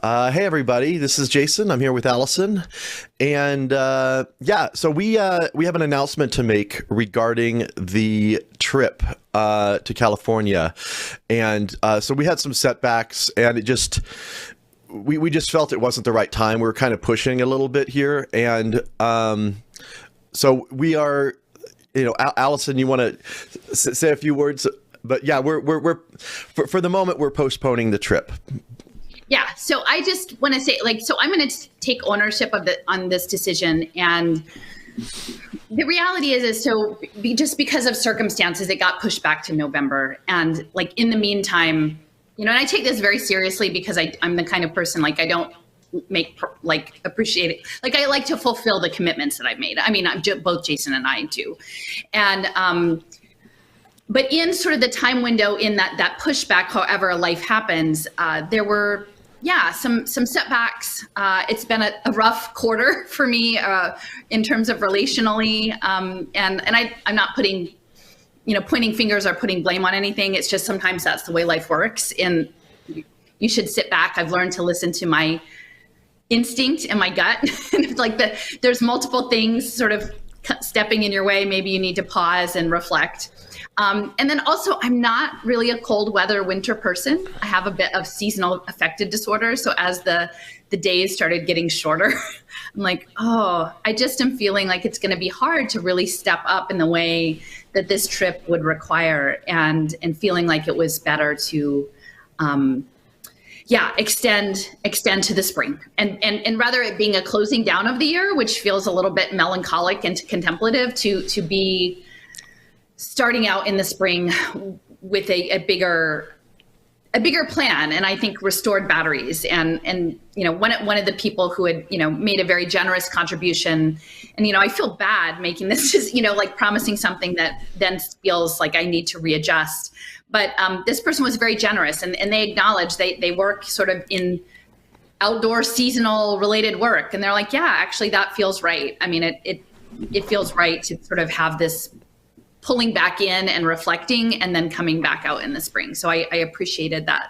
Hey everybody, this is Jason. I'm here with Alison, and so we have an announcement to make regarding the trip to California, and so we had some setbacks, and we just felt it wasn't the right time. We were kind of pushing a little bit here, and so we are, Alison, you want to say a few words? But yeah, we're for the moment we're postponing the trip. Yeah. So I just want to say, so I'm going to take ownership on this decision. And the reality is just because of circumstances, it got pushed back to November. And in the meantime, and I take this very seriously because I'm the kind of person, I don't appreciate it. I like to fulfill the commitments that I've made. I mean, both Jason and I do. And, but in sort of the time window in that pushback, however life happens, there were, some setbacks. It's been a rough quarter for me in terms of relationally. And I'm not putting, pointing fingers or putting blame on anything. It's just sometimes that's the way life works. And you should sit back. I've learned to listen to my instinct and my gut. There's multiple things sort of stepping in your way. Maybe you need to pause and reflect. And then also, I'm not really a cold weather winter person. I have a bit of seasonal affective disorder. So as the days started getting shorter, I'm like, I just am feeling like it's going to be hard to really step up in the way that this trip would require, and feeling like it was better to, extend to the spring, and rather it being a closing down of the year, which feels a little bit melancholic and contemplative, to be starting out in the spring with a bigger plan, and I think restored batteries. And one of the people who had made a very generous contribution, and I feel bad making this just promising something that then feels like I need to readjust. But this person was very generous, and they acknowledge they work sort of in outdoor seasonal related work, and they're like, yeah, actually that feels right. I mean, it feels right to sort of have this pulling back in and reflecting, and then coming back out in the spring. So I appreciated that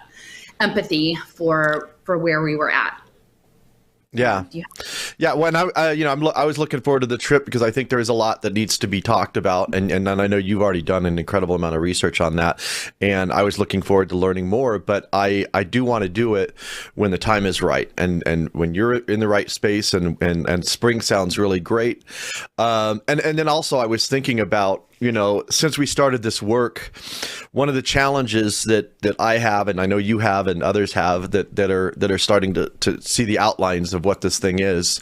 empathy for where we were at. Yeah. When I was looking forward to the trip because I think there is a lot that needs to be talked about, and I know you've already done an incredible amount of research on that, and I was looking forward to learning more. But I do want to do it when the time is right, and when you're in the right space, and spring sounds really great. And then also I was thinking about, since we started this work, one of the challenges that I have, and I know you have, and others have, that are starting to see the outlines of what this thing is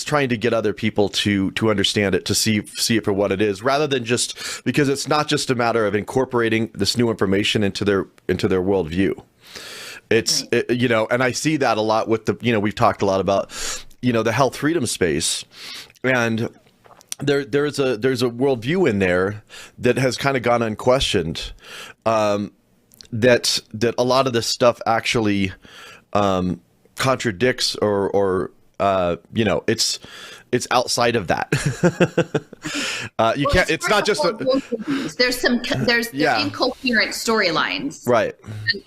trying to get other people to understand it, to see it for what it is, rather than just because it's not just a matter of incorporating this new information into their worldview. It's right. And I see that a lot with we've talked a lot about the health freedom space, and there's a worldview in there that has kind of gone unquestioned, that a lot of this stuff actually contradicts or it's outside of that. You can't. It's not just there's incoherent storylines, right?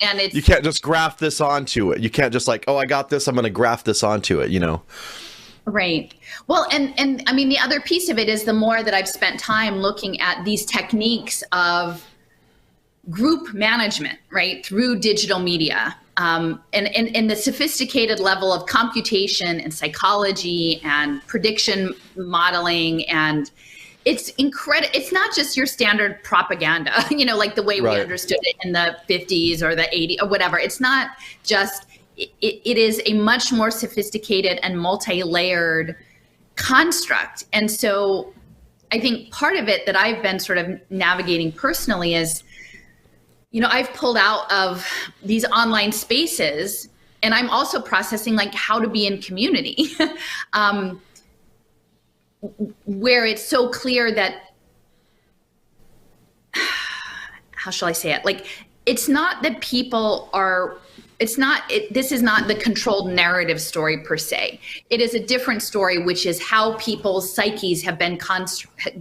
And it's, you can't just graft this onto it. You can't just I got this, I'm going to graft this onto it. Right. Well, and I mean, the other piece of it is the more that I've spent time looking at these techniques of group management, right, through digital media, and the sophisticated level of computation and psychology and prediction modeling, and it's incredible. It's not just your standard propaganda, like the way we understood it in the 50s or the 80s or whatever. It's not just. It is a much more sophisticated and multi-layered construct. And so I think part of it that I've been sort of navigating personally is, I've pulled out of these online spaces, and I'm also processing how to be in community, where it's so clear that, how shall I say it? It's not that people are this is not the controlled narrative story per se. It is a different story, which is how people's psyches have been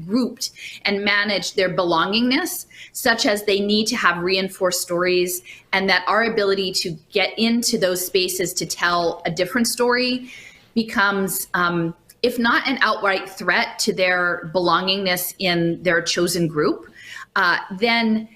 grouped and managed their belongingness, such as they need to have reinforced stories, and that our ability to get into those spaces to tell a different story becomes, if not an outright threat to their belongingness in their chosen group, then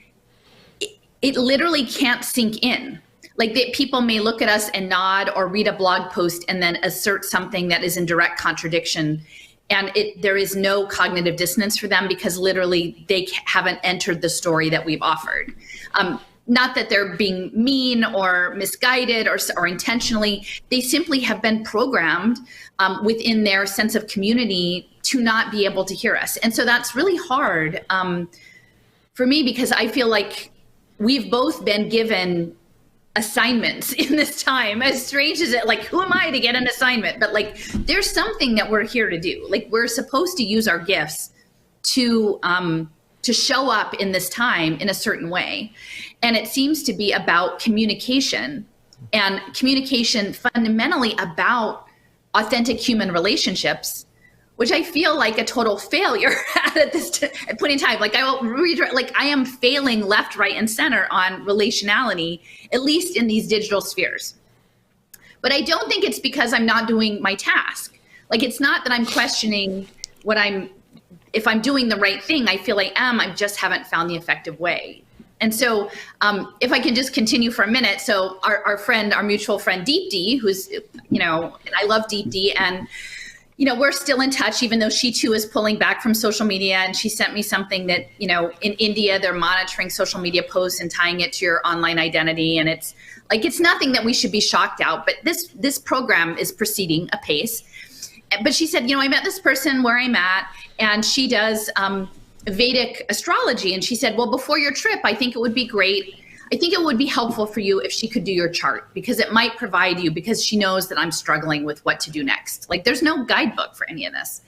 it literally can't sink in. Like people may look at us and nod or read a blog post and then assert something that is in direct contradiction. And there is no cognitive dissonance for them because literally they haven't entered the story that we've offered. Not that they're being mean or misguided or intentionally, they simply have been programmed within their sense of community to not be able to hear us. And so that's really hard for me because I feel like we've both been given assignments in this time, as strange as it, like, who am I to get an assignment? But like, there's something that we're here to do. Like, we're supposed to use our gifts to show up in this time in a certain way. And it seems to be about communication, and communication fundamentally about authentic human relationships, which I feel like a total failure at this point in time. Like I am failing left, right, and center on relationality, at least in these digital spheres. But I don't think it's because I'm not doing my task. Like, it's not that I'm questioning if I'm doing the right thing. I feel I am, I just haven't found the effective way. And so if I can just continue for a minute. So our mutual friend, Deep D, who's, and I love Deep D, and we're still in touch, even though she too is pulling back from social media. And she sent me something that, in India, they're monitoring social media posts and tying it to your online identity. And it's nothing that we should be shocked out, but this program is proceeding apace. But she said, I met this person where I'm at, and she does Vedic astrology. And she said, well, before your trip, I think it would be helpful for you if she could do your chart, because it might provide you, because she knows that I'm struggling with what to do next. Like, there's no guidebook for any of this.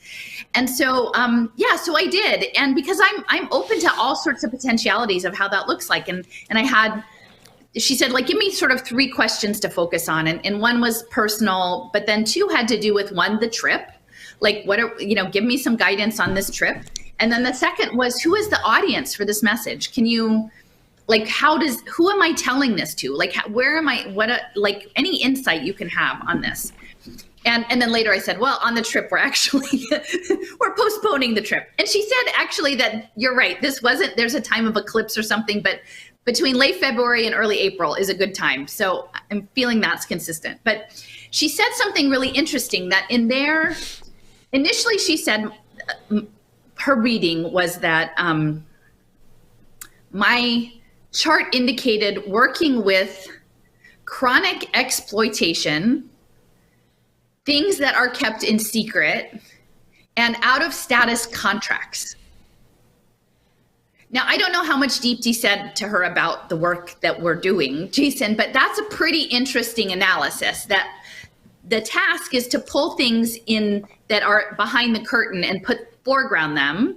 And so, so I did. And because I'm open to all sorts of potentialities of how that looks like. And she said, like, give me sort of 3 questions to focus on. And one was personal, but then 2 had to do with, one, the trip. Like, give me some guidance on this trip. And then the second was, who is the audience for this message? Can you, like, who am I telling this to? Like, where am I, any insight you can have on this? And then later I said, well, on the trip, we're postponing the trip. And she said, actually, that you're right. There's a time of eclipse or something, but between late February and early April is a good time. So I'm feeling that's consistent. But she said something really interesting, that initially she said, her reading was that my chart indicated working with chronic exploitation, things that are kept in secret, and out of status contracts. Now, I don't know how much Deep D said to her about the work that we're doing, Jason, but that's a pretty interesting analysis, that the task is to pull things in that are behind the curtain and foreground them.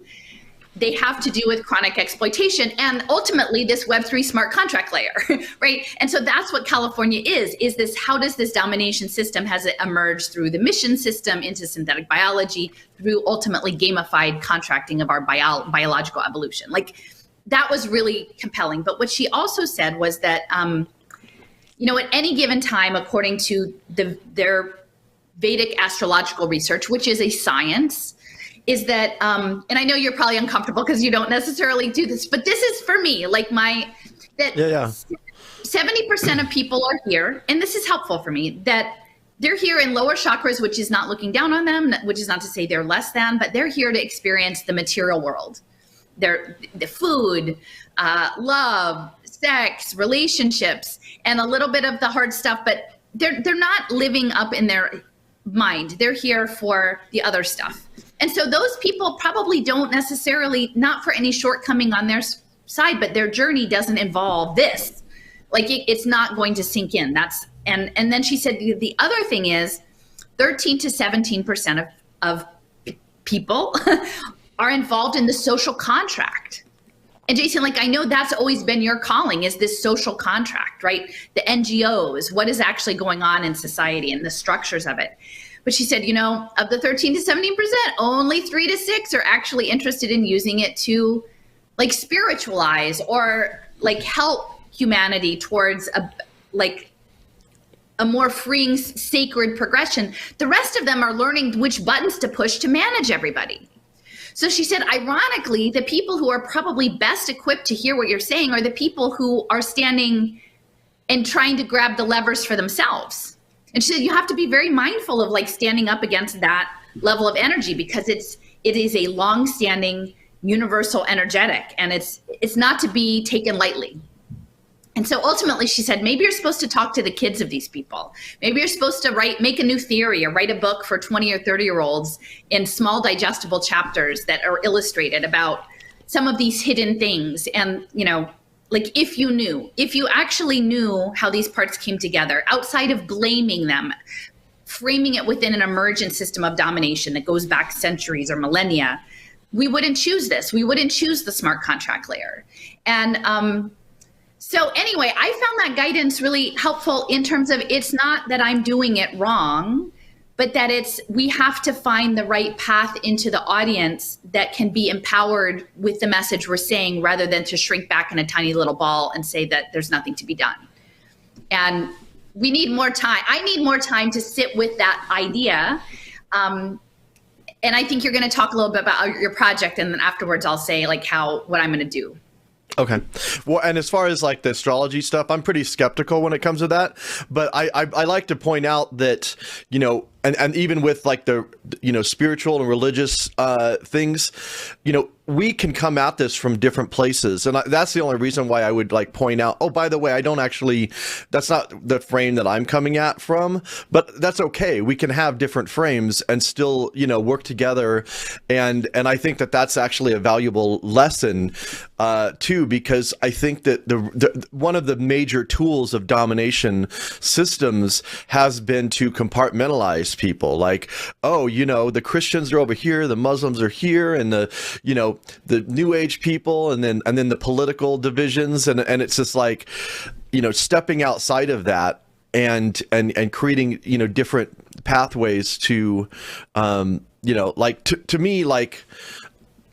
They have to do with chronic exploitation and ultimately this Web3 smart contract layer, right? And so that's what California is this, how does this domination system, has it emerged through the mission system into synthetic biology, through ultimately gamified contracting of our biological evolution? Like, that was really compelling. But what she also said was that, at any given time, according to their Vedic astrological research, which is a science, is that, and I know you're probably uncomfortable because you don't necessarily do this, but this is for me, like 70% of people are here, and this is helpful for me, that they're here in lower chakras, which is not looking down on them, which is not to say they're less than, but they're here to experience the material world. They're the food, love, sex, relationships, and a little bit of the hard stuff, but they're not living up in their mind. They're here for the other stuff. And so those people probably don't necessarily, not for any shortcoming on their side, but their journey doesn't involve this. Like, it's not going to sink in. And then she said the other thing is 13 to 17% of people are involved in the social contract. And Jason, like, I know that's always been your calling, is this social contract, right? The NGOs, what is actually going on in society and the structures of it. But she said, of the 13 to 17%, only 3 to 6 are actually interested in using it to like spiritualize or like help humanity towards a more freeing, sacred progression. The rest of them are learning which buttons to push to manage everybody. So she said, ironically, the people who are probably best equipped to hear what you're saying are the people who are standing and trying to grab the levers for themselves. And she said, you have to be very mindful of like standing up against that level of energy, because it is a long-standing universal energetic, and it's not to be taken lightly. And so ultimately she said, maybe you're supposed to talk to the kids of these people. Maybe you're supposed to make a new theory or write a book for 20 or 30-year-olds in small digestible chapters that are illustrated about some of these hidden things. And, like if you actually knew how these parts came together, outside of blaming them, framing it within an emergent system of domination that goes back centuries or millennia, we wouldn't choose this. We wouldn't choose the smart contract layer. And, so anyway, I found that guidance really helpful in terms of, it's not that I'm doing it wrong, but that we have to find the right path into the audience that can be empowered with the message we're saying, rather than to shrink back in a tiny little ball and say that there's nothing to be done. And we need more time. I need more time to sit with that idea. And I think you're going to talk a little bit about your project, and then afterwards I'll say like what I'm going to do. Okay. Well, and as far as like the astrology stuff, I'm pretty skeptical when it comes to that. But I like to point out that, and even with like the, spiritual and religious things, we can come at this from different places. And that's the only reason why I would like point out, oh, by the way, that's not the frame that I'm coming at from, but that's okay. We can have different frames and still, work together. And I think that that's actually a valuable lesson too, because I think that the one of the major tools of domination systems has been to compartmentalize people. Like, oh, the Christians are over here, the Muslims are here, and the New Age people, and then the political divisions, and it's just like, stepping outside of that and creating different pathways to like to me, like,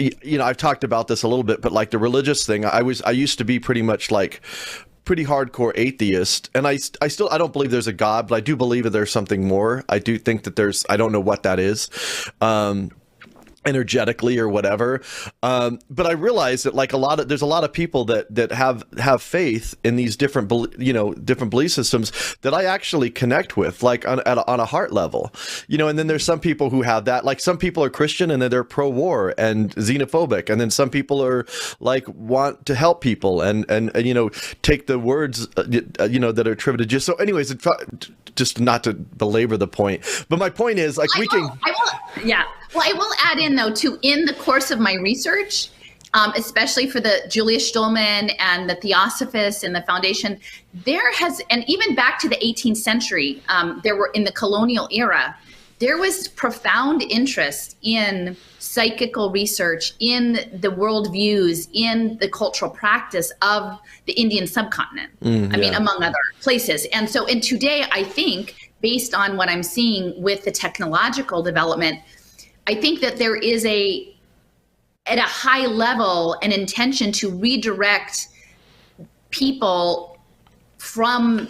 I've talked about this a little bit, but like the religious thing, I used to be pretty much like pretty hardcore atheist, and I don't believe there's a God, but I do believe that there's something more. I do think that I don't know what that is, energetically or whatever, but I realize that like there's a lot of people that have faith in these different belief systems that I actually connect with, like on a heart level, and then there's some people who have that, like some people are Christian and then they're pro-war and xenophobic, and then some people are like want to help people and take the words that are attributed just so. Anyways, just not to belabor the point, but my point is like Well, I will add in though, too, in the course of my research, especially for the Julius Stolman and the Theosophists and the Foundation, and even back to the 18th century, there were, in the colonial era, there was profound interest in psychical research, in the worldviews, in the cultural practice of the Indian subcontinent. I mean, among other places. And so, and today, I think, based on what I'm seeing with the technological development, I think that there is at a high level, an intention to redirect people to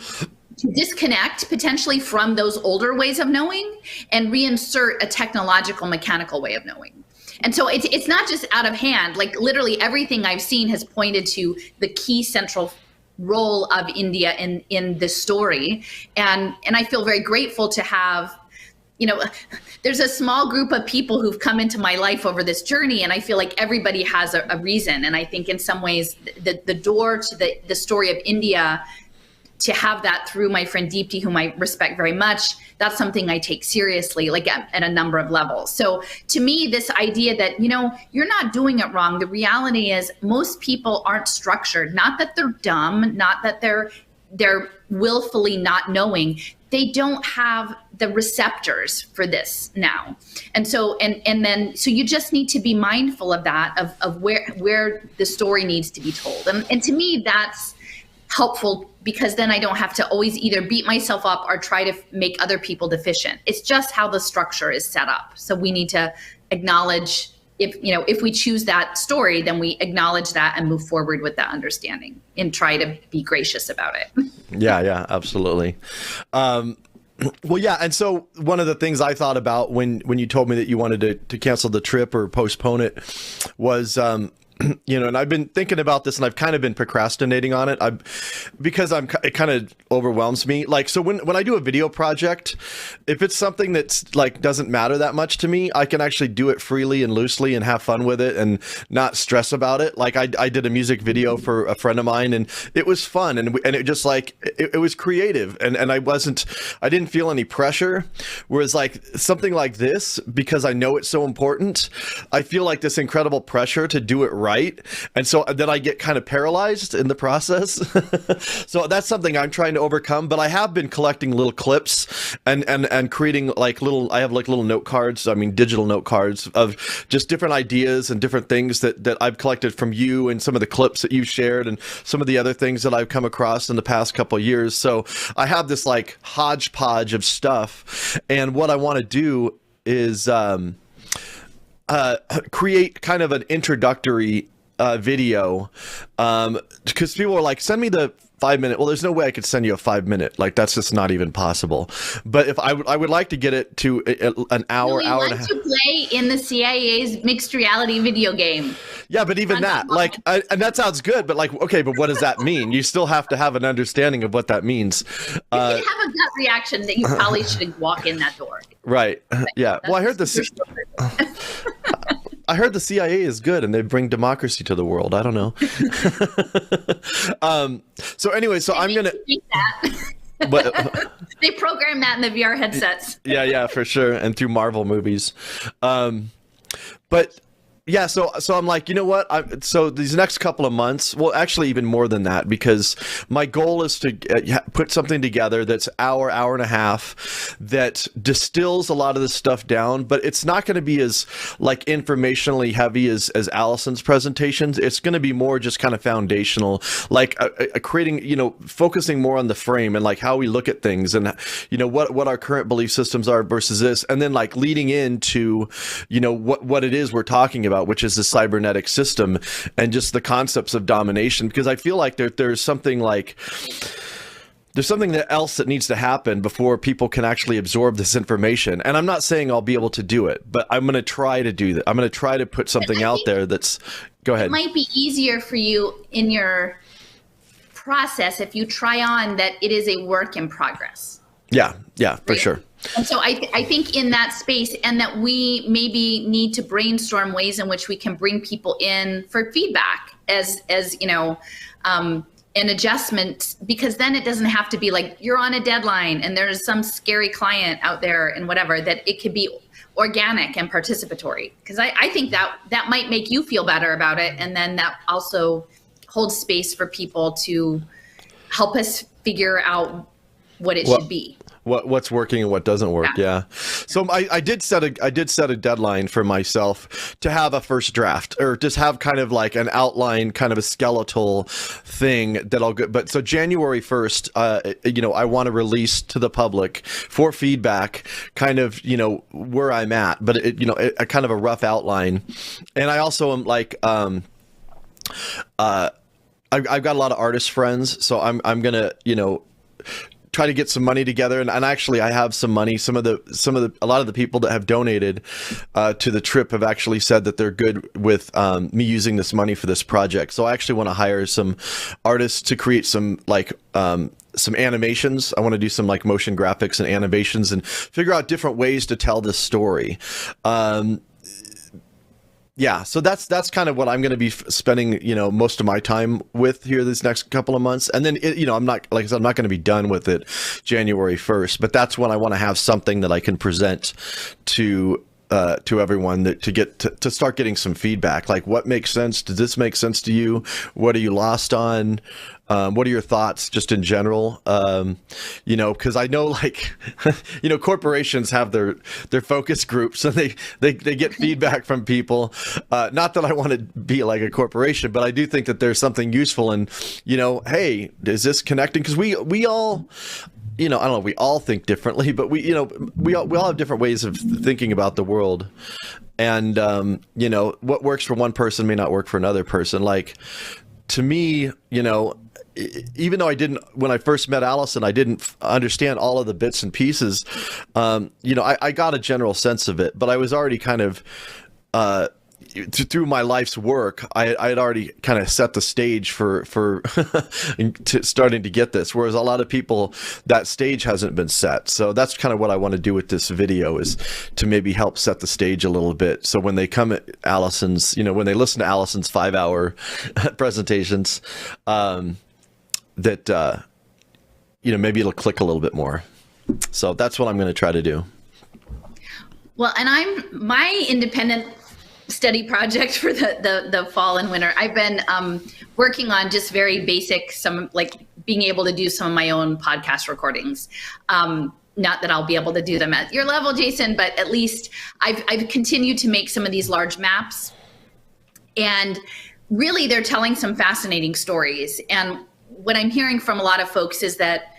disconnect potentially from those older ways of knowing and reinsert a technological, mechanical way of knowing. And so it's not just out of hand. Like literally everything I've seen has pointed to the key central role of India in this story. And I feel very grateful to have, there's a small group of people who've come into my life over this journey, and I feel like everybody has a reason. And I think in some ways the door to the story of India, to have that through my friend Deepti, whom I respect very much, that's something I take seriously, like at a number of levels. So to me, this idea that, you're not doing it wrong. The reality is most people aren't structured, not that they're dumb, not that they're they're willfully not knowing, they don't have the receptors for this now. And so, and then, so you just need to be mindful of that, of where the story needs to be told. And to me, that's helpful, because then I don't have to always either beat myself up or try to make other people deficient. It's just how the structure is set up. So we need to acknowledge, if we choose that story, then we acknowledge that and move forward with that understanding and try to be gracious about it. Yeah, absolutely. Well, yeah. And so one of the things I thought about when you told me that you wanted to cancel the trip or postpone it was, and I've been thinking about this, and I've kind of been procrastinating on it. Because it kind of overwhelms me. Like, so when I do a video project, if it's something that's like doesn't matter that much to me, I can actually do it freely and loosely and have fun with it and not stress about it. Like I did a music video for a friend of mine, and it was fun, and it just like it was creative, and I didn't feel any pressure. Whereas like something like this, because I know it's so important, I feel like this incredible pressure to do it right. And so then I get kind of paralyzed in the process. So that's something I'm trying to overcome, but I have been collecting little clips and creating like I have like little note cards, digital note cards of just different ideas and different things that I've collected from you, and some of the clips that you've shared, and some of the other things that I've come across in the past couple of years. So I have this like hodgepodge of stuff. And what I want to do is, create kind of an introductory video, because people are like, send me the 5-minute. Well, there's no way I could send you a 5-minute. Like, that's just not even possible. But if I would like to get it to an hour, hour and a half. To play in the CIA's mixed reality video game. Yeah, but even that, like, and that sounds good, but like, okay, but what does that mean? You still have to have an understanding of what that means. You have a gut reaction that you probably shouldn't walk in that door. Right. Yeah. Well, I heard I heard the CIA is good and they bring democracy to the world. I don't know. So anyway, so I'm going to... But, they program that in the VR headsets. Yeah, for sure. And through Marvel movies. But... yeah, so I'm like, you know what? So these next couple of months, well, actually even more than that, because my goal is to put something together that's hour and a half that distills a lot of this stuff down, but it's not going to be as like informationally heavy as Alison's presentations. It's going to be more just kind of foundational, like creating, focusing more on the frame and like how we look at things, and what our current belief systems are versus this, and then like leading into what it is we're talking about, which is the cybernetic system and just the concepts of domination. Because I feel like there's something else that needs to happen before people can actually absorb this information. And I'm not saying I'll be able to do it, but I'm going to try to do that. I'm going to try to put something out there that's... Go ahead. It might be easier for you in your process if you try on that it is a work in progress. Yeah, for sure. And so I think in that space, and that we maybe need to brainstorm ways in which we can bring people in for feedback as an adjustment, because then it doesn't have to be like you're on a deadline and there's some scary client out there and whatever, that it could be organic and participatory. Because I think that might make you feel better about it. And then that also holds space for people to help us figure out what it should be. What's working and what doesn't work. Yeah. So I did set a deadline for myself to have a first draft, or just have kind of like an outline, kind of a skeletal thing that I'll get. But so January 1st, I want to release to the public for feedback, kind of, where I'm at, but a kind of a rough outline. And I also am like, I've got a lot of artist friends, so I'm gonna, try to get some money together, and actually I have some money. A lot of the people that have donated to the trip have actually said that they're good with me using this money for this project. So I actually want to hire some artists to create some some animations. I want to do some like motion graphics and animations and figure out different ways to tell this story. Yeah, so that's kind of what I'm going to be spending, most of my time with here this next couple of months. And then, I'm not going to be done with it January 1st, but that's when I want to have something that I can present to to everyone to start getting some feedback. Like, what makes sense? Does this make sense to you? What are you lost on? What are your thoughts just in general? Because I know, like, corporations have their focus groups, and they get feedback from people. Not that I want to be like a corporation, but I do think that there's something useful in, hey, is this connecting? Because we all, I don't know, we all think differently, but we all have different ways of thinking about the world. And, what works for one person may not work for another person. Like, to me, even though when I first met Alison, I didn't understand all of the bits and pieces. I got a general sense of it, but I was already kind of, through my life's work, I had already kind of set the stage for starting to get this. Whereas a lot of people, that stage hasn't been set. So that's kind of what I want to do with this video, is to maybe help set the stage a little bit. So when they come at Alison's, when they listen to Alison's 5-hour presentations, that maybe it'll click a little bit more. So that's what I'm going to try to do. Well, and my independent study project for the fall and winter, I've been working on just very basic, some like being able to do some of my own podcast recordings. Not that I'll be able to do them at your level, Jason, but at least I've continued to make some of these large maps, and really they're telling some fascinating stories. And what I'm hearing from a lot of folks is that,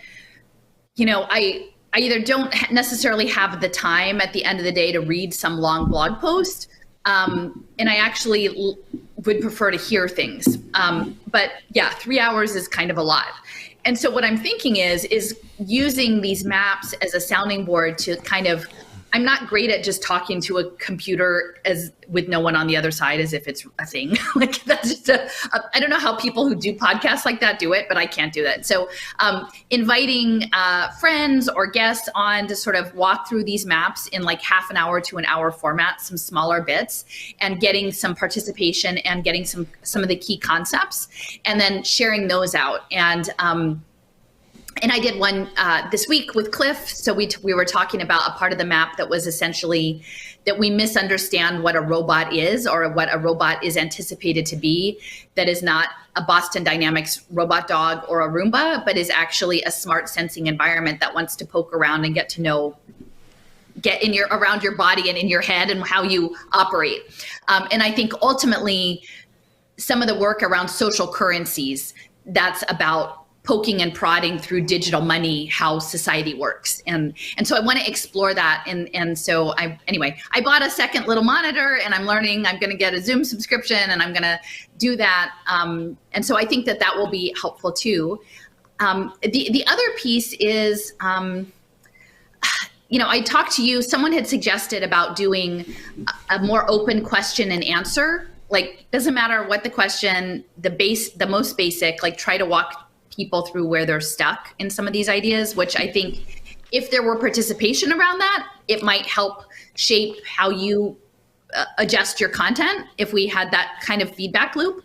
I either don't necessarily have the time at the end of the day to read some long blog post, and I actually would prefer to hear things. But yeah, 3 hours is kind of a lot. And so what I'm thinking is using these maps as a sounding board to kind of, I'm not great at just talking to a computer with no one on the other side as if it's a thing. Like, that's just I don't know how people who do podcasts like that do it, but I can't do that. So inviting friends or guests on to sort of walk through these maps in like half an hour to an hour format, some smaller bits, and getting some participation and getting some of the key concepts, and then sharing those out. And I did one this week with Cliff. So we were talking about a part of the map that was essentially that we misunderstand what a robot is, or what a robot is anticipated to be, that is not a Boston Dynamics robot dog or a Roomba, but is actually a smart sensing environment that wants to poke around and get around your body and in your head and how you operate. And I think ultimately some of the work around social currencies, that's about poking and prodding through digital money, how society works. And so I want to explore that. And so I bought a second little monitor, and I'm learning. I'm going to get a Zoom subscription, and I'm going to do that. And so I think that will be helpful too. The other piece is, I talked to you, someone had suggested about doing a more open question and answer. Like, doesn't matter what the question, the most basic, like try to walk people through where they're stuck in some of these ideas, which I think if there were participation around that, it might help shape how you adjust your content if we had that kind of feedback loop,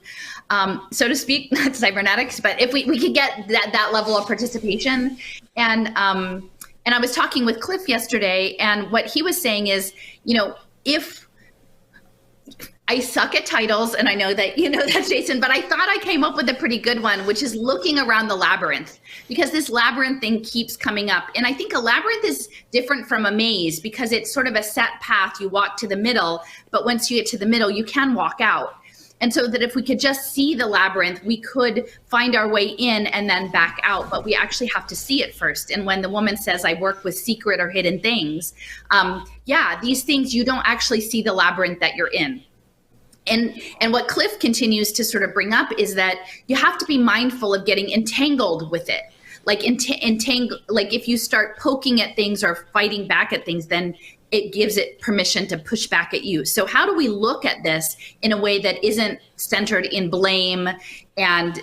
so to speak, not cybernetics, but if we could get that level of participation. And I was talking with Cliff yesterday, and what he was saying is, if I suck at titles, and I know that you know that, Jason, but I thought I came up with a pretty good one, which is looking around the labyrinth, because this labyrinth thing keeps coming up. And I think a labyrinth is different from a maze because it's sort of a set path. You walk to the middle, but once you get to the middle, you can walk out. And so that if we could just see the labyrinth, we could find our way in and then back out, but we actually have to see it first. And when the woman says, I work with secret or hidden things, these things, you don't actually see the labyrinth that you're in. And what Cliff continues to sort of bring up is that you have to be mindful of getting entangled with it. Like like if you start poking at things or fighting back at things, then it gives it permission to push back at you. So how do we look at this in a way that isn't centered in blame and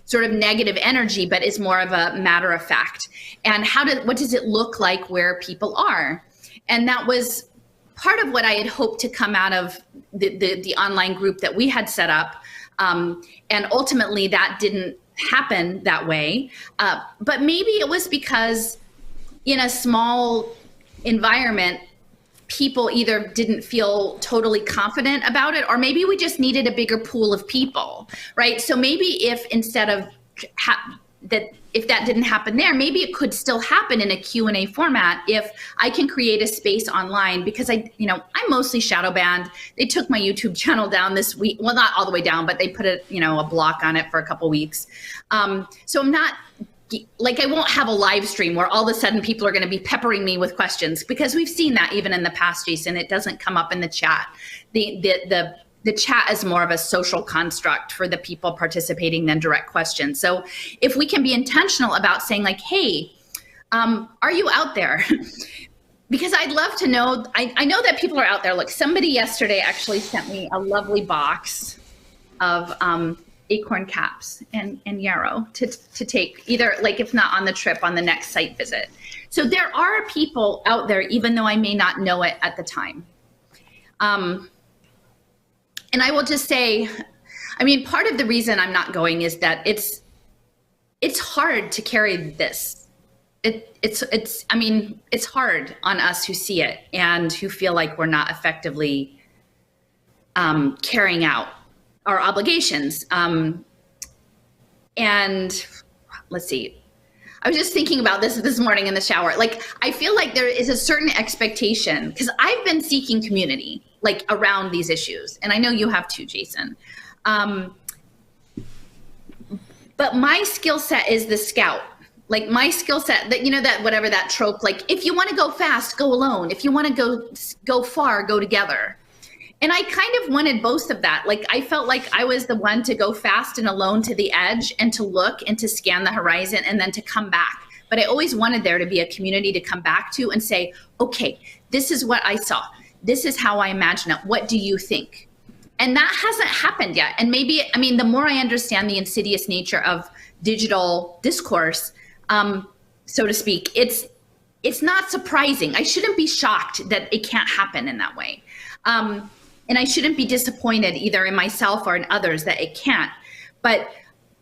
sort of negative energy, but is more of a matter of fact? And what does it look like where people are? And that was part of what I had hoped to come out of the online group that we had set up. And ultimately that didn't happen that way. But maybe it was because in a small environment, people either didn't feel totally confident about it, or maybe we just needed a bigger pool of people, right? So maybe if instead of if that didn't happen there, maybe it could still happen in a Q&A format if I can create a space online, because I'm mostly shadow banned. They took my YouTube channel down this week. Well, not all the way down, but they put a block on it for a couple weeks. So I'm not, like, I won't have a live stream where all of a sudden people are going to be peppering me with questions, because we've seen that even in the past, Jason. It doesn't come up in the chat. The chat is more of a social construct for the people participating than direct questions. So if we can be intentional about saying, like, hey, are you out there? Because I'd love to know. I know that people are out there. Look, somebody yesterday actually sent me a lovely box of acorn caps and yarrow to take, either, like, if not on the trip, on the next site visit. So there are people out there, even though I may not know it at the time. And I will just say, I mean, part of the reason I'm not going is that it's hard to carry this. It's hard on us who see it and who feel like we're not effectively carrying out our obligations. And let's see, I was just thinking about this morning in the shower. Like, I feel like there is a certain expectation, because I've been seeking community, like, around these issues. And I know you have too, Jason. But my skill set is the scout. Like, my skill set, that, that whatever that trope, like, if you want to go fast, go alone. If you want to go far, go together. And I kind of wanted both of that. Like, I felt like I was the one to go fast and alone to the edge and to look and to scan the horizon and then to come back. But I always wanted there to be a community to come back to and say, okay, this is what I saw. This is how I imagine it. What do you think? And that hasn't happened yet. And maybe, the more I understand the insidious nature of digital discourse, so to speak, it's not surprising. I shouldn't be shocked that it can't happen in that way. And I shouldn't be disappointed either in myself or in others that it can't. But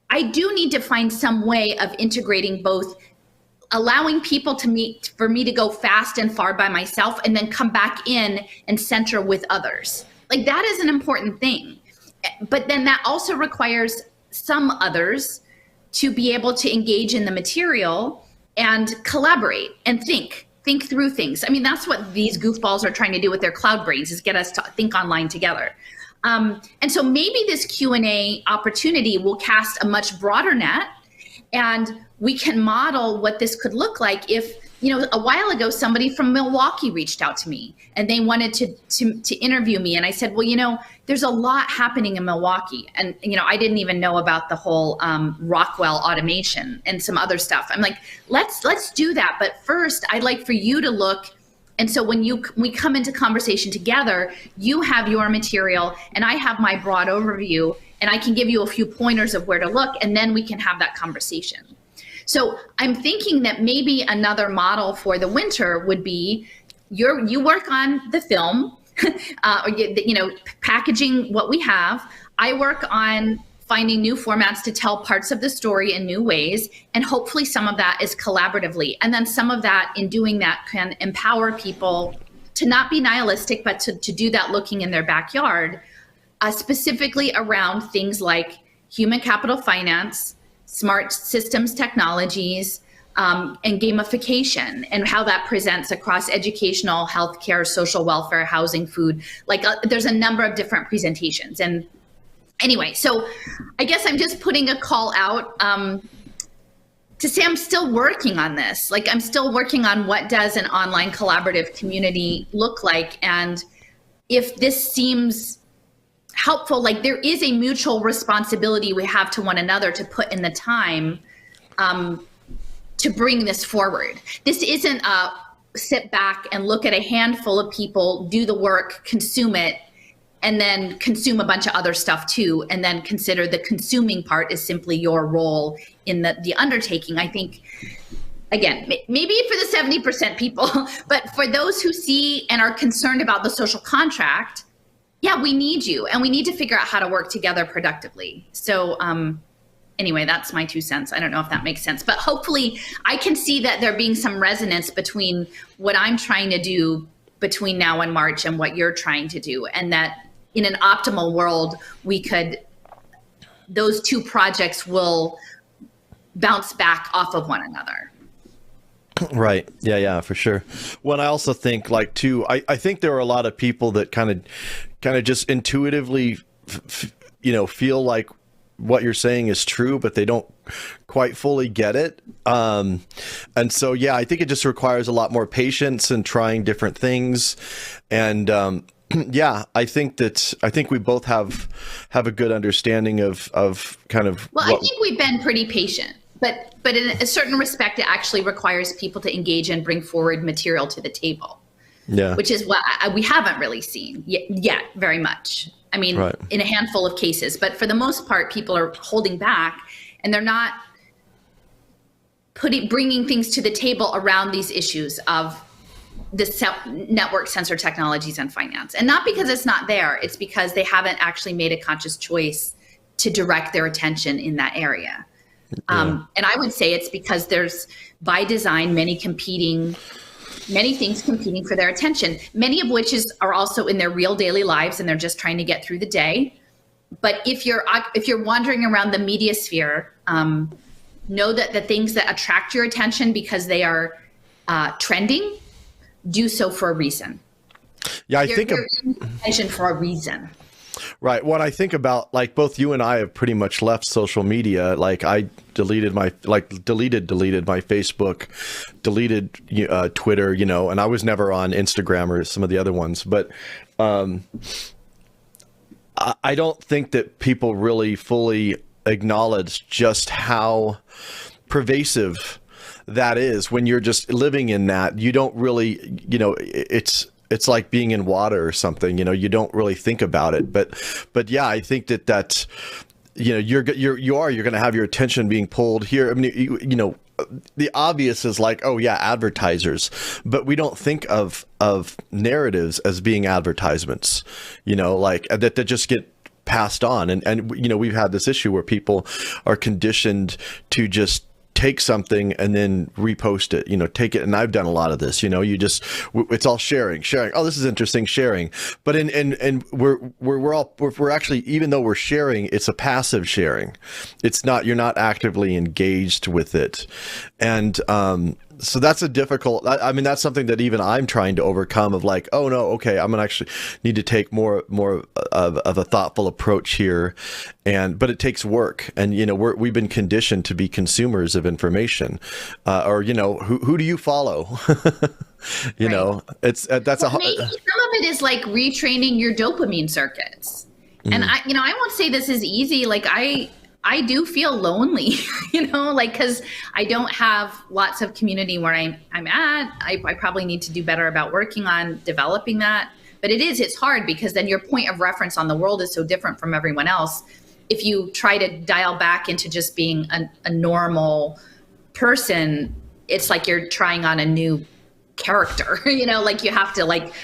I do need to find some way of integrating both, allowing people to meet, for me to go fast and far by myself and then come back in and center with others. Like, that is an important thing. But then that also requires some others to be able to engage in the material and collaborate and think through things. That's what these goofballs are trying to do with their cloud brains, is get us to think online together. And so maybe this Q&A opportunity will cast a much broader net, and we can model what this could look like if, a while ago, somebody from Milwaukee reached out to me and they wanted to interview me. And I said, well, there's a lot happening in Milwaukee. And, I didn't even know about the whole Rockwell automation and some other stuff. I'm like, let's do that. But first, I'd like for you to look. And so when we come into conversation together, you have your material and I have my broad overview, and I can give you a few pointers of where to look, and then we can have that conversation. So I'm thinking that maybe another model for the winter would be you work on the film, packaging what we have. I work on finding new formats to tell parts of the story in new ways. And hopefully some of that is collaboratively. And then some of that, in doing that, can empower people to not be nihilistic, but to do that looking in their backyard, specifically around things like human capital finance, smart systems technologies, and gamification, and how that presents across educational, healthcare, social welfare, housing, food. Like, there's a number of different presentations. And anyway, so I guess I'm just putting a call out to say I'm still working on this. Like, I'm still working on what does an online collaborative community look like. And if this seems helpful, like, there is a mutual responsibility we have to one another to put in the time to bring this forward. This isn't a sit back and look at a handful of people, do the work, consume it, and then consume a bunch of other stuff too, and then consider the consuming part is simply your role in the undertaking. I think, again, maybe for the 70% people, but for those who see and are concerned about the social contract, yeah, we need you, and we need to figure out how to work together productively. So anyway, that's my 2 cents. I don't know if that makes sense, but hopefully I can see that there being some resonance between what I'm trying to do between now and March and what you're trying to do. And that in an optimal world, those two projects will bounce back off of one another. Right. Yeah, for sure. Well, and I also think like too, I think there are a lot of people that kind of just intuitively, feel like what you're saying is true, but they don't quite fully get it. And so, yeah, I think it just requires a lot more patience and trying different things. And, yeah, I think we both have a good understanding of kind of. Well, I think we've been pretty patient, but in a certain respect, it actually requires people to engage and bring forward material to the table. Yeah. Which is what we haven't really seen yet very much. I mean, right. In a handful of cases, but for the most part, people are holding back and they're not bringing things to the table around these issues of the network, sensor technologies, and finance. And not because it's not there, it's because they haven't actually made a conscious choice to direct their attention in that area. Yeah. And I would say it's because there's, by design, many things competing for their attention, many of which are also in their real daily lives and they're just trying to get through the day. But if you're wandering around the media sphere, know that the things that attract your attention because they are trending, do so for a reason. Yeah, I think attention for a reason. Right. When I think about, like, both you and I have pretty much left social media. Like, I deleted my Facebook, deleted Twitter, and I was never on Instagram or some of the other ones. But I don't think that people really fully acknowledge just how pervasive that is when you're just living in that. You don't really, it's like being in water or something, you don't really think about it. But yeah, I think that's, you're going to have your attention being pulled here. I mean, the obvious is like, oh yeah, advertisers, but we don't think of narratives as being advertisements, like that just get passed on. And we've had this issue where people are conditioned to just take something and then repost it, take it. And I've done a lot of this, it's all sharing. Oh, this is interesting, sharing. But we're actually, even though we're sharing, it's a passive sharing. It's not, you're not actively engaged with it. And, so that's a difficult, I mean, that's something that even I'm trying to overcome of like, oh no, okay, I'm gonna actually need to take more of a thoughtful approach here. But it takes work. And, we've been conditioned to be consumers of information, or, who do you follow? It's, that's maybe some of it is like retraining your dopamine circuits. Mm-hmm. And I won't say this is easy. Like I do feel lonely, because I don't have lots of community where I'm at. I probably need to do better about working on developing that. But it's hard because then your point of reference on the world is so different from everyone else. If you try to dial back into just being a normal person, it's like you're trying on a new character, like you have to like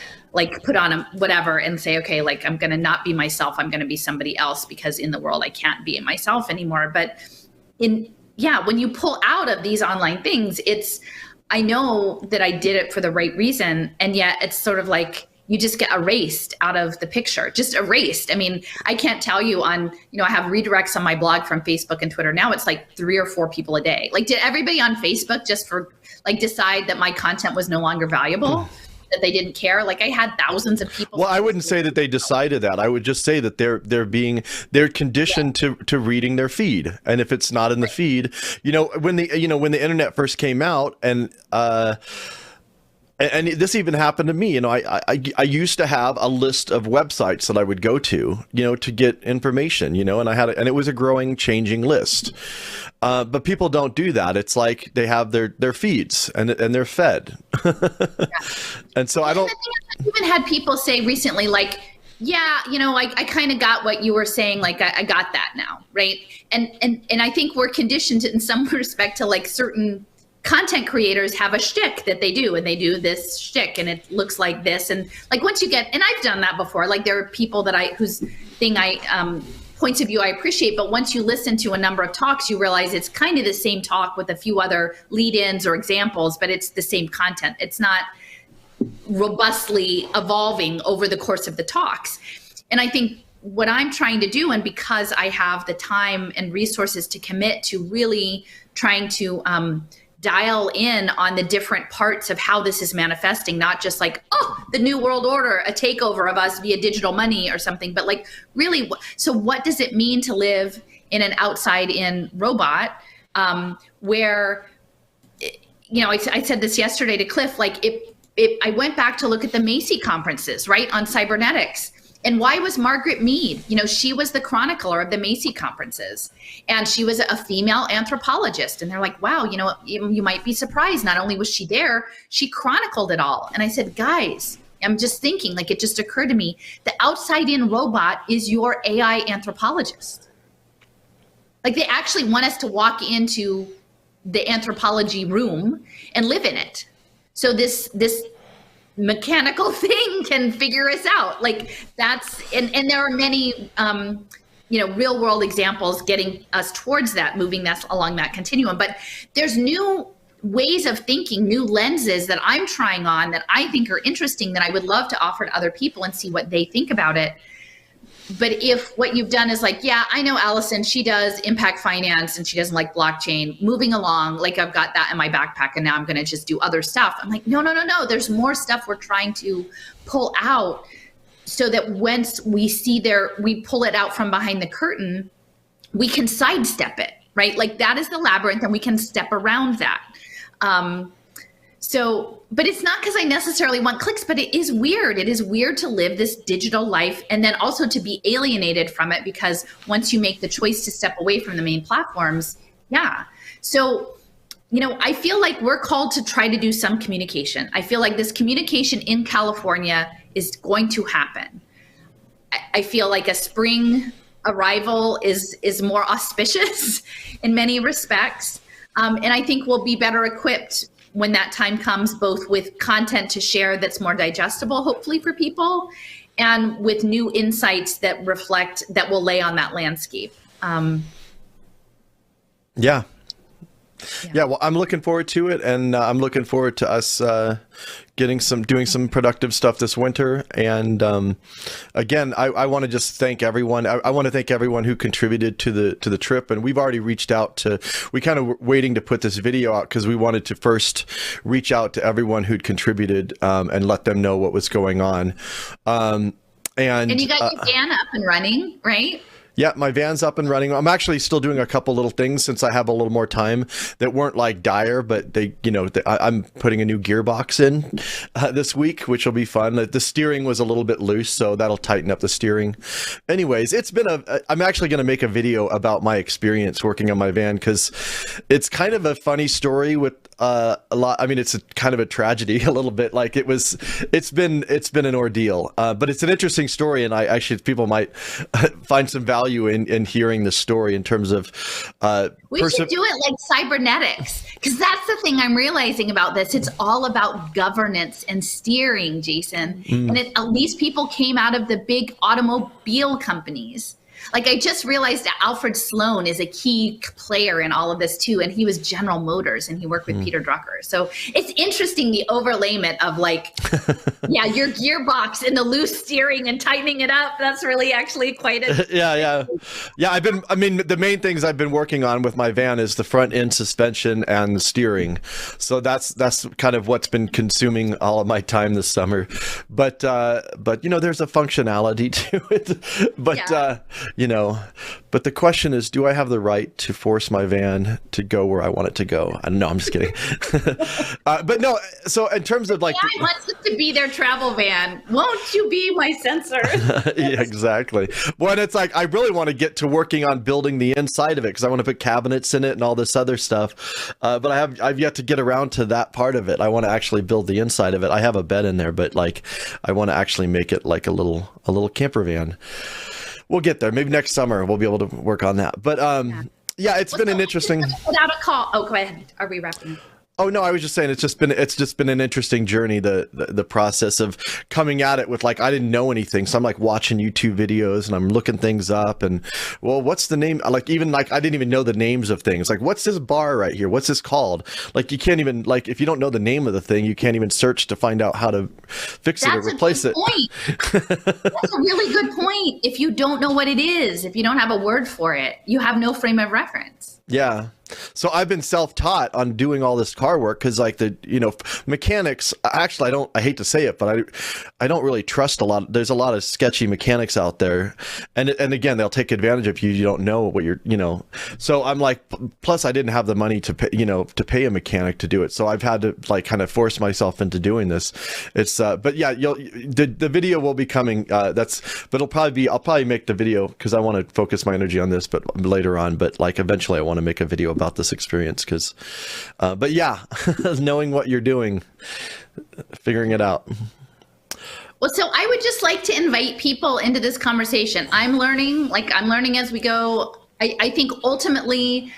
put on a whatever and say, okay, like I'm going to not be myself. I'm going to be somebody else because in the world I can't be myself anymore. But when you pull out of these online things, I know that I did it for the right reason. And yet it's sort of like you just get erased out of the picture, just erased. I mean, I can't tell you I have redirects on my blog from Facebook and Twitter. Now it's like 3 or 4 people a day. Like, did everybody on Facebook just decide that my content was no longer valuable? That they didn't care? Like, I had thousands of people. Well, I wouldn't say that they decided that. I would just say that they're conditioned to reading their feed. And if it's not in the feed, when the internet first came out, and this even happened to me, I used to have a list of websites that I would go to get information, and and it was a growing, changing list. But people don't do that. It's like they have their feeds and they're fed. Yeah. And so I don't. I've even had people say recently, like, yeah, I kind of got what you were saying. Like, I got that now. Right. And I think we're conditioned in some respect to, like, certain content creators have a shtick that they do, and they do this shtick and it looks like this. And like, once you get, and I've done that before, like there are people that whose thing points of view I appreciate, but once you listen to a number of talks, you realize it's kind of the same talk with a few other lead-ins or examples, but it's the same content. It's not, robustly evolving over the course of the talks. And I think what I'm trying to do, and because I have the time and resources to commit to really trying to dial in on the different parts of how this is manifesting, not just like, oh, the new world order, a takeover of us via digital money or something, but like really, so what does it mean to live in an outside-in robot where, you know, I said this yesterday to Cliff, like I went back to look at the Macy conferences, right, on cybernetics. And why was Margaret Mead? You know, she was the chronicler of the Macy conferences, and she was a female anthropologist. And they're like, wow, you know, you might be surprised. Not only was she there, she chronicled it all. And I said, guys, I'm just thinking, like, it just occurred to me, the outside-in robot is your AI anthropologist. Like, they actually want us to walk into the anthropology room and live in it. So this mechanical thing can figure us out. Like that's, and there are many, you know, real world examples getting us towards that, moving us along that continuum. But there's new ways of thinking, new lenses that I'm trying on that I think are interesting that I would love to offer to other people and see what they think about it. But if what you've done is like, yeah, I know Alison, she does impact finance and she doesn't like blockchain, moving along, like I've got that in my backpack and now I'm going to just do other stuff. I'm like, no. There's more stuff we're trying to pull out so that once we see we pull it out from behind the curtain, we can sidestep it, right? Like that is the labyrinth and we can step around that. But it's not because I necessarily want clicks, but it is weird. It is weird to live this digital life and then also to be alienated from it, because once you make the choice to step away from the main platforms, yeah. So, you know, I feel like we're called to try to do some communication. I feel like this communication in California is going to happen. I feel like a spring arrival is more auspicious in many respects. And I think we'll be better equipped when that time comes, both with content to share that's more digestible, hopefully for people, and with new insights that will lay on that landscape. Yeah, well, I'm looking forward to it, and I'm looking forward to us doing some productive stuff this winter. And again, I want to just thank everyone. I want to thank everyone who contributed to the trip. And we've already reached out to. We kind of were waiting to put this video out because we wanted to first reach out to everyone who'd contributed and let them know what was going on. And you got your van up and running, right? Yeah, my van's up and running. I'm actually still doing a couple little things since I have a little more time that weren't like dire, but I'm putting a new gearbox in this week, which will be fun. The steering was a little bit loose, so that'll tighten up the steering. Anyways, I'm actually going to make a video about my experience working on my van, because it's kind of a funny story with a lot. I mean, it's kind of a tragedy a little bit. Like it's been an ordeal, but it's an interesting story, and people might find some value in hearing the story in terms of we should do it like cybernetics, because that's the thing I'm realizing about this. It's all about governance and steering, Jason. And these people came out of the big automobile companies. Like I just realized that Alfred Sloan is a key player in all of this too. And he was General Motors and he worked with Peter Drucker. So it's interesting, the overlayment of like, yeah, your gearbox and the loose steering and tightening it up. That's really actually quite a... Yeah. The main things I've been working on with my van is the front end suspension and the steering. So that's kind of what's been consuming all of my time this summer. But there's a functionality to it. But, but the question is, do I have the right to force my van to go where I want it to go? I don't know. I'm just kidding. But no, so in terms of like... AI wants it to be their travel van. Won't you be my sensor? Yeah, exactly. Well, and it's like, I really want to get to working on building the inside of it because I want to put cabinets in it and all this other stuff. But I've yet to get around to that part of it. I want to actually build the inside of it. I have a bed in there, but like, I want to actually make it like a little camper van. We'll get there. Maybe next summer we'll be able to work on that. But it's been an interesting... Without a call. Oh, go ahead. Are we wrapping? Oh no, I was just saying it's just been an interesting journey, the process of coming at it with like I didn't know anything. So I'm like watching YouTube videos and I'm looking things up and well, what's the name? Like even like I didn't even know the names of things. Like what's this bar right here? What's this called? Like you can't even like if you don't know the name of the thing, you can't even search to find out how to fix it or replace it. That's a really good point. If you don't know what it is, if you don't have a word for it, you have no frame of reference. Yeah. So I've been self-taught on doing all this car work because like the, you know, mechanics, actually, I hate to say it, but I don't really trust a lot. There's a lot of sketchy mechanics out there. And again, they'll take advantage of you. You don't know what you're, you know, so I'm like, plus I didn't have the money to pay, you know, to pay a mechanic to do it. So I've had to like kind of force myself into doing this. It's, but yeah, the video will be coming. But I'll probably make the video because I want to focus my energy on this, but later on, but like eventually I want to make a video about this experience because but yeah, knowing what you're doing, figuring it out. Well, so I would just like to invite people into this conversation. I'm learning as we go. I think ultimately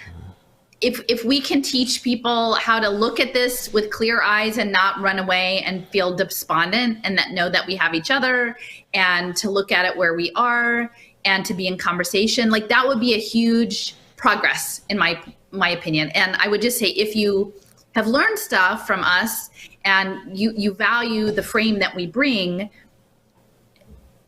if we can teach people how to look at this with clear eyes and not run away and feel despondent and that know that we have each other and to look at it where we are and to be in conversation, like that would be a huge progress in my opinion. And I would just say, if you have learned stuff from us and you value the frame that we bring,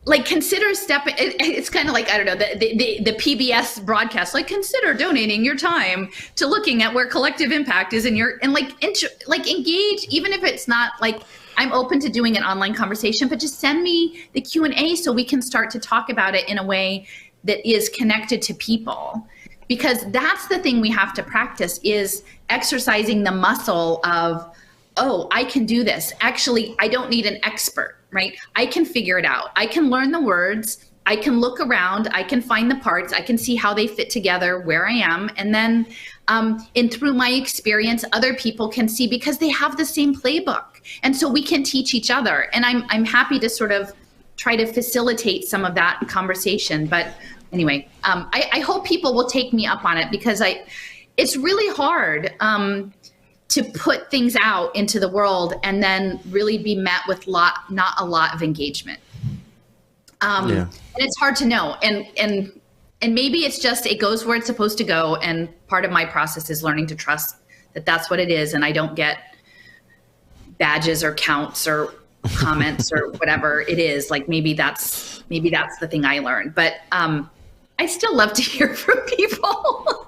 like consider it's kind of like, I don't know, the PBS broadcast, like consider donating your time to looking at where collective impact is and engage, even if it's not like, I'm open to doing an online conversation, but just send me the Q&A so we can start to talk about it in a way that is connected to people. Because that's the thing we have to practice, is exercising the muscle of, oh, I can do this. Actually, I don't need an expert, right? I can figure it out. I can learn the words. I can look around. I can find the parts. I can see how they fit together, where I am. And then through my experience, other people can see because they have the same playbook. And so we can teach each other. And I'm happy to sort of try to facilitate some of that conversation. But anyway, I hope people will take me up on it because it's really hard to put things out into the world and then really be met with not a lot of engagement. And it's hard to know. And maybe it's just, it goes where it's supposed to go. And part of my process is learning to trust that that's what it is. And I don't get badges or counts or comments or whatever it is. Like maybe that's the thing I learned. But I still love to hear from people.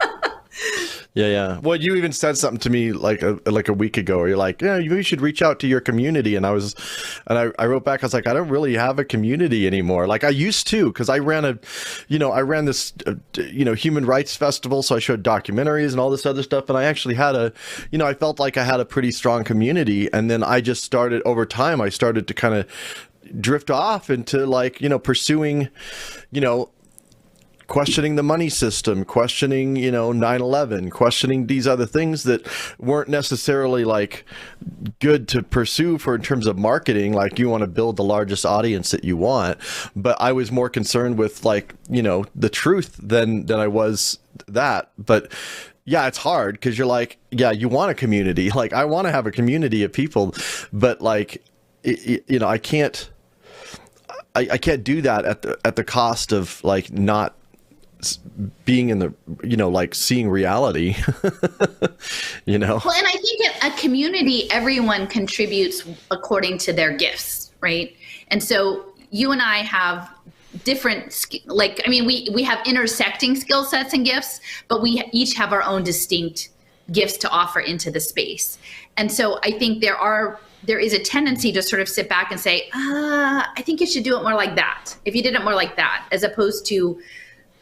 Yeah. Well, you even said something to me like a week ago, where you're like, yeah, you should reach out to your community. And I wrote back, I was like, I don't really have a community anymore. Like I used to, because I ran this human rights festival. So I showed documentaries and all this other stuff. And I actually had I felt like I had a pretty strong community. And then I just started, over time, I started to kind of drift off into like, pursuing, questioning the money system, questioning, 9/11, questioning these other things that weren't necessarily like good to pursue in terms of marketing. Like you want to build the largest audience that you want, but I was more concerned with like, the truth than I was that. But yeah, it's hard because you're like, yeah, you want a community. Like I want to have a community of people, but like, I can't do that at the cost of like not being in the, like seeing reality, Well, and I think in a community, everyone contributes according to their gifts, right? And so you and I have different, we have intersecting skill sets and gifts, but we each have our own distinct gifts to offer into the space. And so I think there is a tendency to sort of sit back and say, I think you should do it more like that. If you did it more like that, as opposed to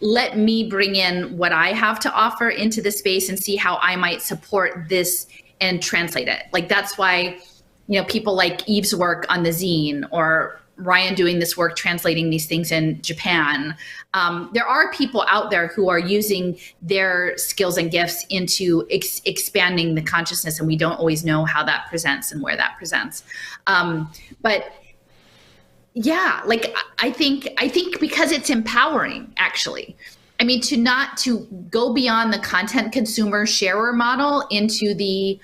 let me bring in what I have to offer into the space and see how I might support this and translate it. Like that's why, people like Eve's work on the zine or Ryan doing this work translating these things in Japan. There are people out there who are using their skills and gifts into expanding the consciousness, and we don't always know how that presents and where that presents. But yeah, like I think because it's empowering, actually. I mean, to go beyond the content consumer sharer model into the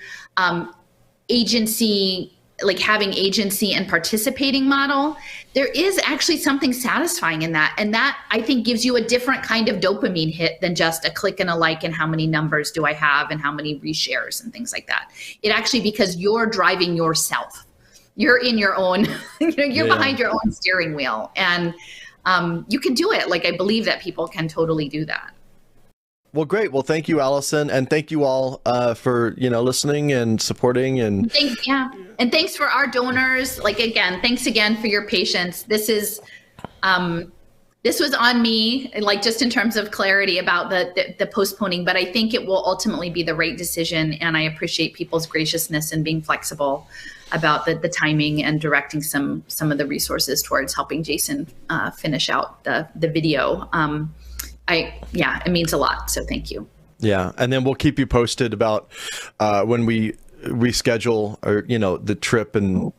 agency, like having agency and participating model, there is actually something satisfying in that. And that, I think, gives you a different kind of dopamine hit than just a click and a like and how many numbers do I have and how many reshares and things like that. It actually, because you're driving yourself, you're in your own, you're behind your own steering wheel, and you can do it. Like, I believe that people can totally do that. Well, great. Well, thank you, Alison, and thank you all for listening and supporting. And and thanks for our donors. Like, again, thanks again for your patience. This was on me, like, just in terms of clarity about the postponing, but I think it will ultimately be the right decision, and I appreciate people's graciousness and being flexible about the timing and directing some of the resources towards helping Jason finish out the video. It means a lot. So thank you. Yeah. And then we'll keep you posted about when we reschedule, or, the trip, and